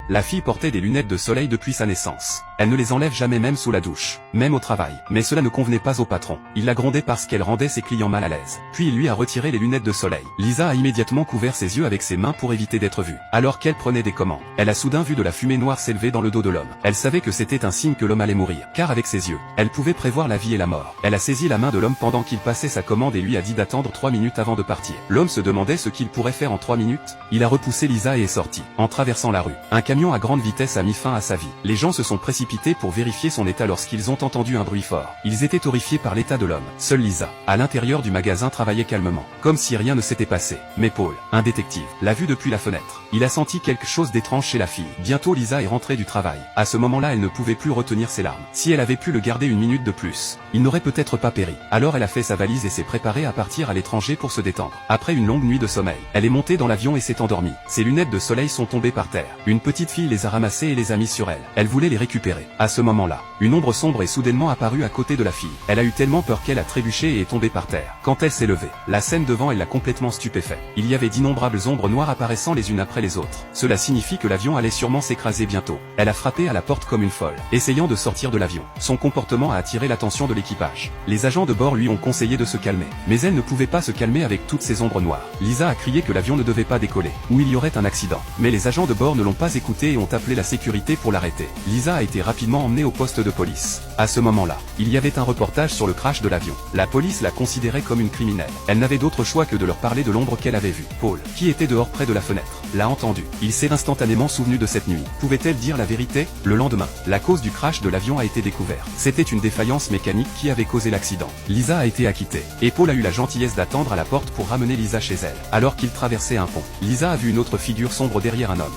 La fille portait des lunettes de soleil depuis sa naissance. Elle ne les enlève jamais même sous la douche, même au travail. Mais cela ne convenait pas au patron. Il la grondait parce qu'elle rendait ses clients mal à l'aise. Puis il lui a retiré les lunettes de soleil. Lisa a immédiatement couvert ses yeux avec ses mains pour éviter d'être vue. Alors qu'elle prenait des commandes, elle a soudain vu de la fumée noire s'élever dans le dos de l'homme. Elle savait que c'était un signe que l'homme allait mourir, car avec ses yeux, elle pouvait prévoir la vie et la mort. Elle a saisi la main de l'homme pendant qu'il passait sa commande et lui a dit d'attendre 3 minutes avant de partir. L'homme se demandait ce qu'il pourrait faire en 3 minutes. Il a repoussé Lisa et est sorti. En traversant la rue, un camion à grande vitesse a mis fin à sa vie. Les gens se sont précipités pour vérifier son état lorsqu'ils ont entendu un bruit fort. Ils étaient horrifiés par l'état de l'homme. Seule Lisa, à l'intérieur du magasin, travaillait calmement, comme si rien ne s'était passé. Mais Paul, un détective, l'a vu depuis la fenêtre. Il a senti quelque chose d'étrange chez la fille. Bientôt Lisa est rentrée du travail. À ce moment-là, elle ne pouvait plus retenir ses larmes. Si elle avait pu le garder 1 minute de plus, il n'aurait peut-être pas péri. Alors elle a fait sa valise et s'est préparée à partir à l'étranger pour se détendre. Après une longue nuit de sommeil, elle est montée dans l'avion et s'est endormie. Ses lunettes de soleil sont tombées par terre. Une petite fille les a ramassées et les a mises sur elle. Elle voulait les récupérer. À ce moment-là, une ombre sombre est soudainement apparue à côté de la fille. Elle a eu tellement peur qu'elle a trébuché et est tombée par terre. Quand elle s'est levée, la scène devant elle l'a complètement stupéfait. Il y avait d'innombrables ombres noires apparaissant les unes après les autres. Cela signifie que l'avion allait sûrement s'écraser bientôt. Elle a frappé à la porte comme une folle, essayant de sortir de l'avion. Son comportement a attiré l'attention de l'équipage. Les agents de bord lui ont conseillé de se calmer. Mais elle ne pouvait pas se calmer avec toutes ces ombres noires. Lisa a crié que l'avion ne devait pas décoller, ou il y aurait un accident. Mais les agents de bord ne l'ont pas écouté et ont appelé la sécurité pour l'arrêter. Lisa a été rapidement emmenée au poste de police. À ce moment-là, il y avait un reportage sur le crash de l'avion. La police la considérait comme une criminelle. Elle n'avait d'autre choix que de leur parler de l'ombre qu'elle avait vue. Paul, qui était dehors près de la fenêtre, l'a entendu. Il s'est instantanément souvenu de cette nuit. Pouvait-elle dire la vérité? Le lendemain, la cause du crash de l'avion a été découverte. C'était une défaillance mécanique qui avait causé l'accident. Lisa a été acquittée, et Paul a eu la gentillesse d'attendre à la porte pour ramener Lisa chez elle. Alors qu'il traversait un pont, Lisa a vu une autre figure sombre derrière un homme.